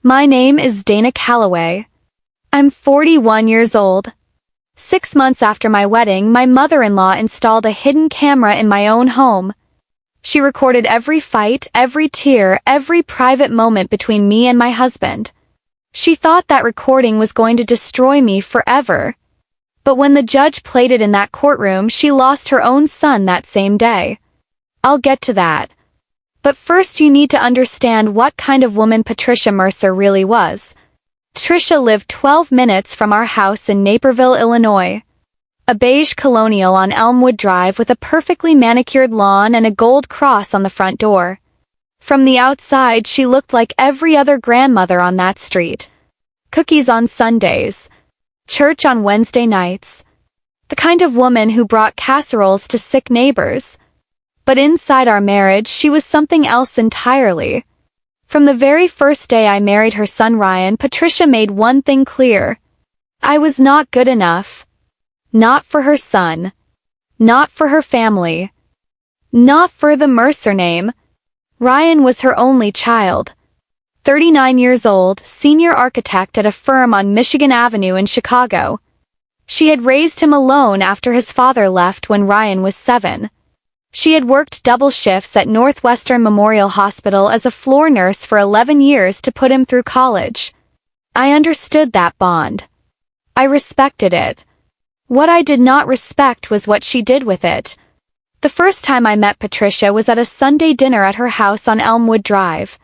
My name is Dana Calloway. I'm 41 years old. 6 months after my wedding, my mother-in-law installed a hidden camera in my own home. She recorded every fight, every tear, every private moment between me and my husband. She thought that recording was going to destroy me forever. But when the judge played it in that courtroom, she lost her own son that same day. I'll get to that. But first you need to understand what kind of woman Patricia Mercer really was. Tricia lived 12 minutes from our house in Naperville, Illinois. A beige colonial on Elmwood Drive with a perfectly manicured lawn and a gold cross on the front door. From the outside, she looked like every other grandmother on that street. Cookies on Sundays. Church on Wednesday nights. The kind of woman who brought casseroles to sick neighbors. But inside our marriage, she was something else entirely. From the very first day I married her son Ryan, Patricia made one thing clear. I was not good enough. Not for her son. Not for her family. Not for the Mercer name. Ryan was her only child. 39 years old, senior architect at a firm on Michigan Avenue in Chicago. She had raised him alone after his father left when Ryan was 7. She had worked double shifts at Northwestern Memorial Hospital as a floor nurse for 11 years to put him through college. I understood that bond. I respected it. What I did not respect was what she did with it. The first time I met Patricia was at a Sunday dinner at her house on Elmwood Drive.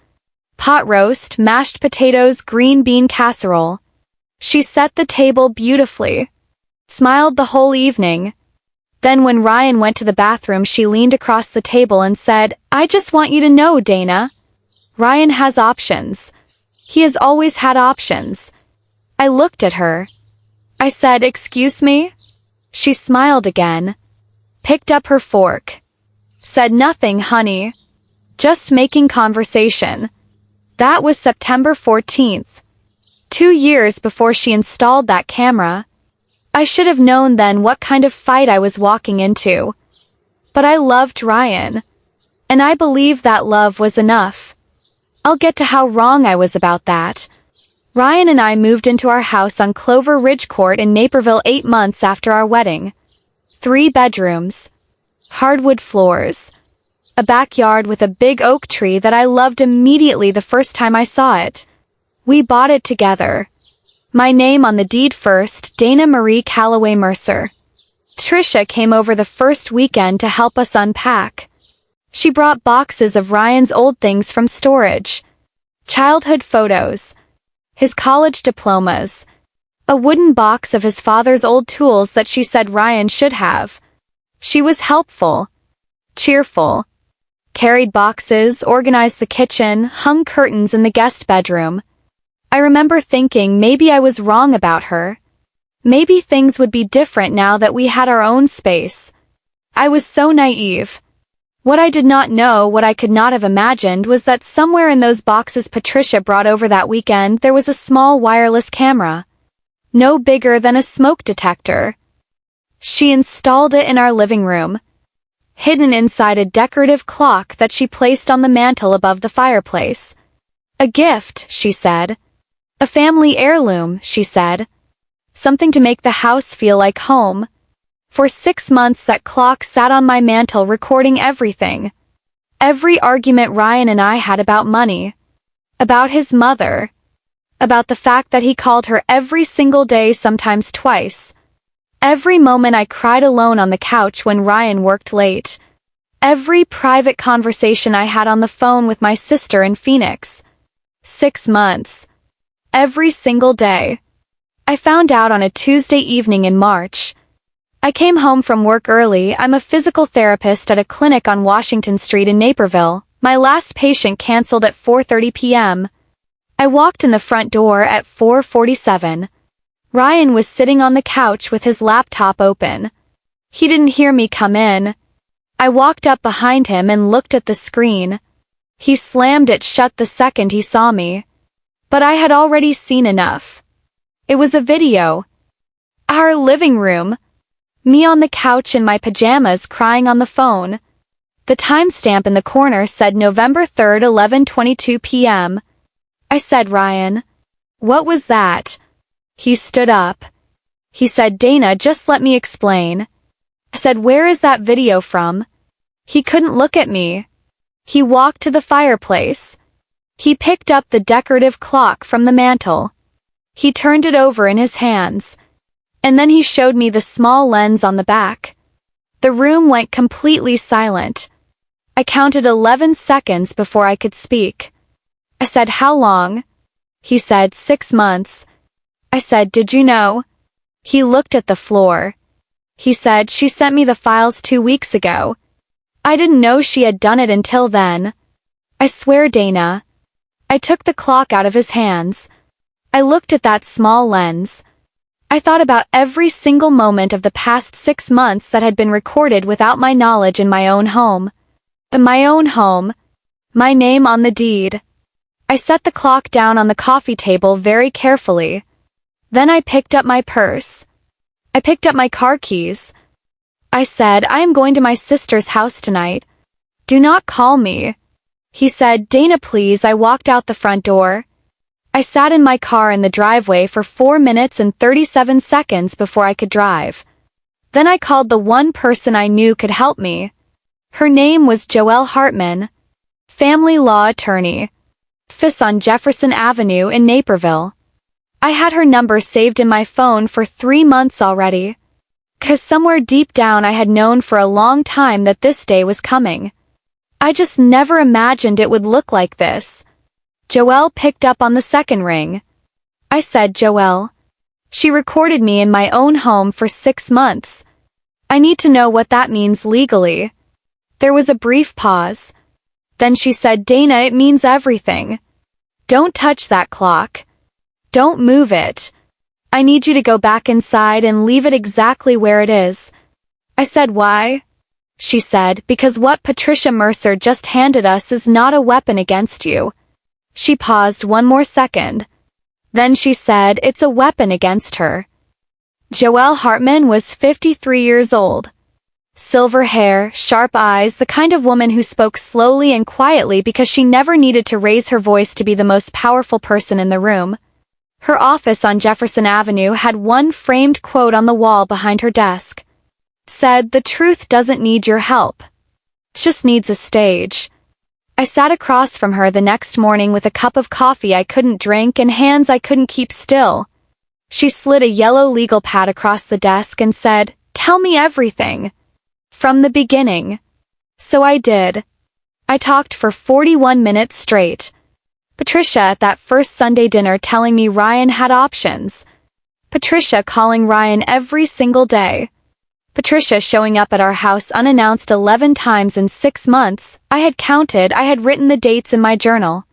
Pot roast, mashed potatoes, green bean casserole. She set the table beautifully. Smiled the whole evening. Then when Ryan went to the bathroom, she leaned across the table and said, "I just want you to know, Dana. Ryan has options. He has always had options." I looked at her. I said, "Excuse me?" She smiled again. Picked up her fork. Said, "Nothing, honey. Just making conversation." That was September 14th. 2 years before she installed that camera. I should have known then what kind of fight I was walking into. But I loved Ryan. And I believe that love was enough. I'll get to how wrong I was about that. Ryan and I moved into our house on Clover Ridge Court in Naperville 8 months after our wedding. 3 bedrooms. Hardwood floors. A backyard with a big oak tree that I loved immediately the first time I saw it. We bought it together. My name on the deed first, Dana Marie Calloway Mercer. Tricia came over the first weekend to help us unpack. She brought boxes of Ryan's old things from storage. Childhood photos. His college diplomas. A wooden box of his father's old tools that she said Ryan should have. She was helpful. Cheerful. Carried boxes, organized the kitchen, hung curtains in the guest bedroom. I remember thinking maybe I was wrong about her. Maybe things would be different now that we had our own space. I was so naive. What I did not know, what I could not have imagined, was that somewhere in those boxes Patricia brought over that weekend there was a small wireless camera. No bigger than a smoke detector. She installed it in our living room. Hidden inside a decorative clock that she placed on the mantel above the fireplace. A gift, she said. A family heirloom, she said. Something to make the house feel like home. For 6 months that clock sat on my mantel recording everything. Every argument Ryan and I had about money. About his mother. About the fact that he called her every single day, sometimes twice. Every moment I cried alone on the couch when Ryan worked late. Every private conversation I had on the phone with my sister in Phoenix. 6 months. Every single day. I found out on a Tuesday evening in March. I came home from work early. I'm a physical therapist at a clinic on Washington Street in Naperville. My last patient canceled at 4:30 p.m. I walked in the front door at 4:47. Ryan was sitting on the couch with his laptop open. He didn't hear me come in. I walked up behind him and looked at the screen. He slammed it shut the second he saw me. But I had already seen enough. It was a video. Our living room. Me on the couch in my pajamas crying on the phone. The timestamp in the corner said November 3rd, 11:22 p.m. I said, Ryan. What was that? He stood up. He said, Dana, just let me explain. I said, where is that video from? He couldn't look at me. He walked to the fireplace. He picked up the decorative clock from the mantel. He turned it over in his hands. And then he showed me the small lens on the back. The room went completely silent. I counted 11 seconds before I could speak. I said, how long? He said, 6 months. I said, did you know? He looked at the floor. He said, she sent me the files 2 weeks ago. I didn't know she had done it until then. I swear, Dana. I took the clock out of his hands. I looked at that small lens. I thought about every single moment of the past 6 months that had been recorded without my knowledge in my own home. My own home. My name on the deed. I set the clock down on the coffee table very carefully. Then I picked up my purse. I picked up my car keys. I said, I am going to my sister's house tonight. Do not call me. He said, Dana, please. I walked out the front door. I sat in my car in the driveway for 4 minutes and 37 seconds before I could drive. Then I called the one person I knew could help me. Her name was Joelle Hartman, family law attorney, office on Jefferson Avenue in Naperville. I had her number saved in my phone for 3 months already. 'Cause somewhere deep down I had known for a long time that this day was coming. I just never imagined it would look like this. Joelle picked up on the second ring. I said, Joelle. She recorded me in my own home for 6 months. I need to know what that means legally. There was a brief pause. Then she said, Dana, it means everything. Don't touch that clock. Don't move it. I need you to go back inside and leave it exactly where it is. I said, why? She said, because what Patricia Mercer just handed us is not a weapon against you. She paused 1 more second. Then she said, it's a weapon against her. Joelle Hartman was 53 years old. Silver hair, sharp eyes, the kind of woman who spoke slowly and quietly because she never needed to raise her voice to be the most powerful person in the room. Her office on Jefferson Avenue had one framed quote on the wall behind her desk. It said, the truth doesn't need your help. It just needs a stage. I sat across from her the next morning with a cup of coffee I couldn't drink and hands I couldn't keep still. She slid a yellow legal pad across the desk and said, tell me everything. From the beginning. So I did. I talked for 41 minutes straight. Patricia at that first Sunday dinner telling me Ryan had options. Patricia calling Ryan every single day. Patricia showing up at our house unannounced 11 times in 6 months. I had counted, I had written the dates in my journal.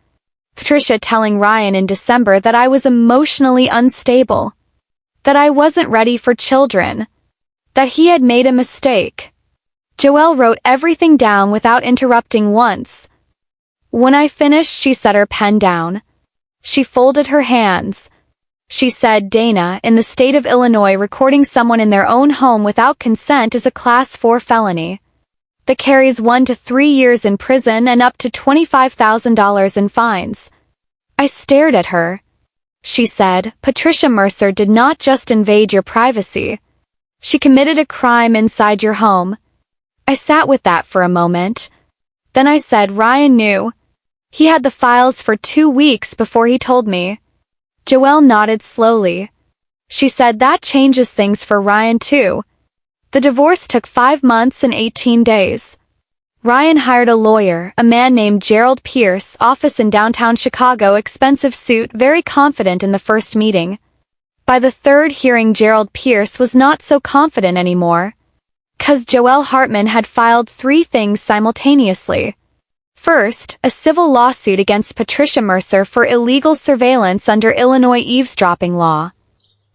Patricia telling Ryan in December that I was emotionally unstable. That I wasn't ready for children. That he had made a mistake. Joelle wrote everything down without interrupting once. When I finished, she set her pen down. She folded her hands. She said, Dana, in the state of Illinois, recording someone in their own home without consent is a Class 4 felony. That carries 1 to 3 years in prison and up to $25,000 in fines. I stared at her. She said, Patricia Mercer did not just invade your privacy. She committed a crime inside your home. I sat with that for a moment. Then I said, Ryan knew. He had the files for 2 weeks before he told me. Joelle nodded slowly. She said that changes things for Ryan too. The divorce took 5 months and 18 days. Ryan hired a lawyer, a man named Gerald Pierce, office in downtown Chicago, expensive suit, very confident in the first meeting. By the third hearing, Gerald Pierce was not so confident anymore. 'Cause Joelle Hartman had filed 3 things simultaneously. First, a civil lawsuit against Patricia Mercer for illegal surveillance under Illinois eavesdropping law.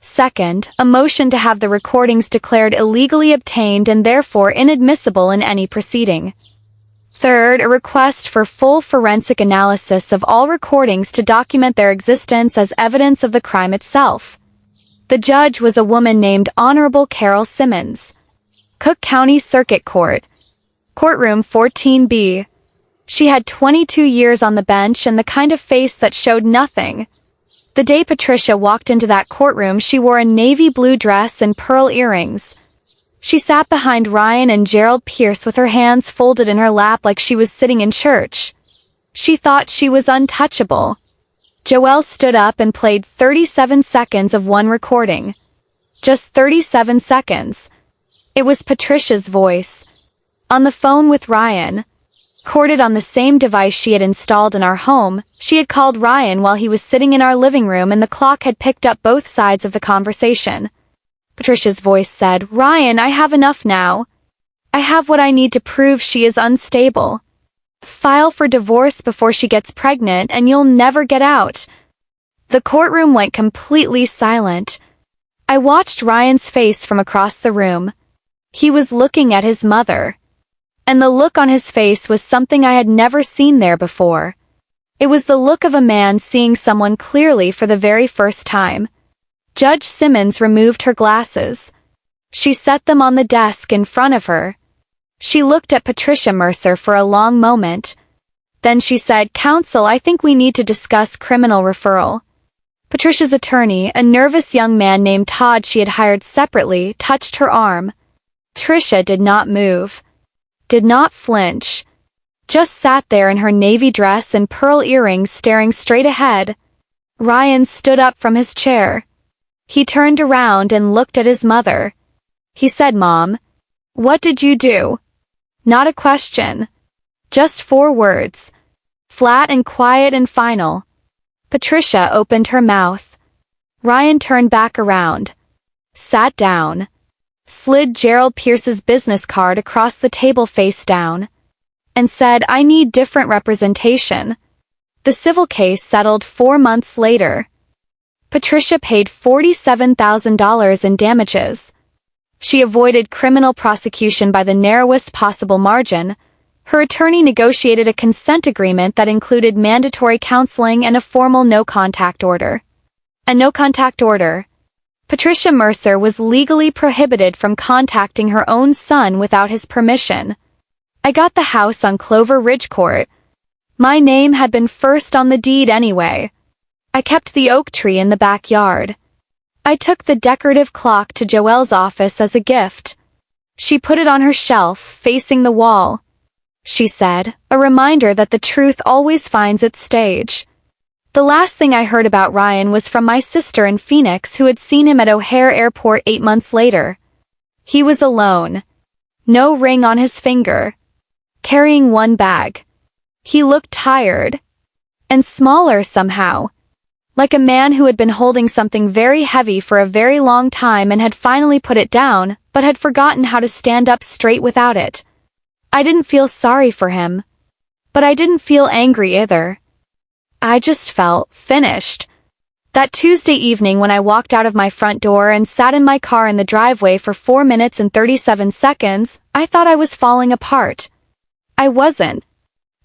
Second, a motion to have the recordings declared illegally obtained and therefore inadmissible in any proceeding. Third, a request for full forensic analysis of all recordings to document their existence as evidence of the crime itself. The judge was a woman named Honorable Carol Simmons. Cook County Circuit Court. Courtroom 14B. She had 22 years on the bench and the kind of face that showed nothing. The day Patricia walked into that courtroom, she wore a navy blue dress and pearl earrings. She sat behind Ryan and Gerald Pierce with her hands folded in her lap like she was sitting in church. She thought she was untouchable. Joelle stood up and played 37 seconds of one recording. Just 37 seconds. It was Patricia's voice. On the phone with Ryan. Recorded on the same device she had installed in our home, she had called Ryan while he was sitting in our living room and the clock had picked up both sides of the conversation. Patricia's voice said, "Ryan, I have enough now. I have what I need to prove she is unstable. File for divorce before she gets pregnant and you'll never get out." The courtroom went completely silent. I watched Ryan's face from across the room. He was looking at his mother. And the look on his face was something I had never seen there before. It was the look of a man seeing someone clearly for the very first time. Judge Simmons removed her glasses. She set them on the desk in front of her. She looked at Patricia Mercer for a long moment. Then she said, "Counsel, I think we need to discuss criminal referral." Patricia's attorney, a nervous young man named Todd she had hired separately, touched her arm. Patricia did not move. Did not flinch. Just sat there in her navy dress and pearl earrings staring straight ahead. Ryan stood up from his chair. He turned around and looked at his mother. He said, "Mom, what did you do?" Not a question. Just 4 words. Flat and quiet and final. Patricia opened her mouth. Ryan turned back around. Sat down. Slid Gerald Pierce's business card across the table face down. And said, "I need different representation." The civil case settled 4 months later. Patricia paid $47,000 in damages. She avoided criminal prosecution by the narrowest possible margin. Her attorney negotiated a consent agreement that included mandatory counseling and a formal no-contact order. A no-contact order. Patricia Mercer was legally prohibited from contacting her own son without his permission. I got the house on Clover Ridge Court. My name had been first on the deed anyway. I kept the oak tree in the backyard. I took the decorative clock to Joelle's office as a gift. She put it on her shelf, facing the wall. She said, a reminder that the truth always finds its stage. The last thing I heard about Ryan was from my sister in Phoenix, who had seen him at O'Hare Airport 8 months later. He was alone. No ring on his finger. Carrying one bag. He looked tired. And smaller somehow. Like a man who had been holding something very heavy for a very long time and had finally put it down, but had forgotten how to stand up straight without it. I didn't feel sorry for him. But I didn't feel angry either. I just felt finished. That Tuesday evening when I walked out of my front door and sat in my car in the driveway for 4 minutes and 37 seconds, I thought I was falling apart. I wasn't.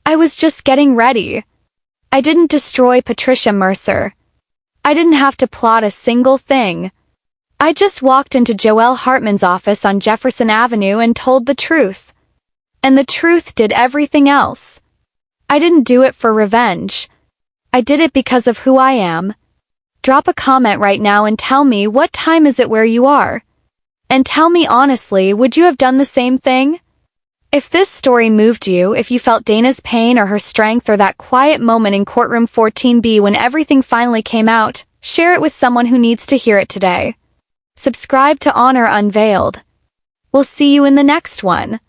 I was just getting ready. I didn't destroy Patricia Mercer. I didn't have to plot a single thing. I just walked into Joelle Hartman's office on Jefferson Avenue and told the truth. And the truth did everything else. I didn't do it for revenge. I did it because of who I am. Drop a comment right now and tell me what time is it where you are. And tell me honestly, would you have done the same thing? If this story moved you, if you felt Dana's pain or her strength or that quiet moment in courtroom 14B when everything finally came out, share it with someone who needs to hear it today. Subscribe to Honor Unveiled. We'll see you in the next one.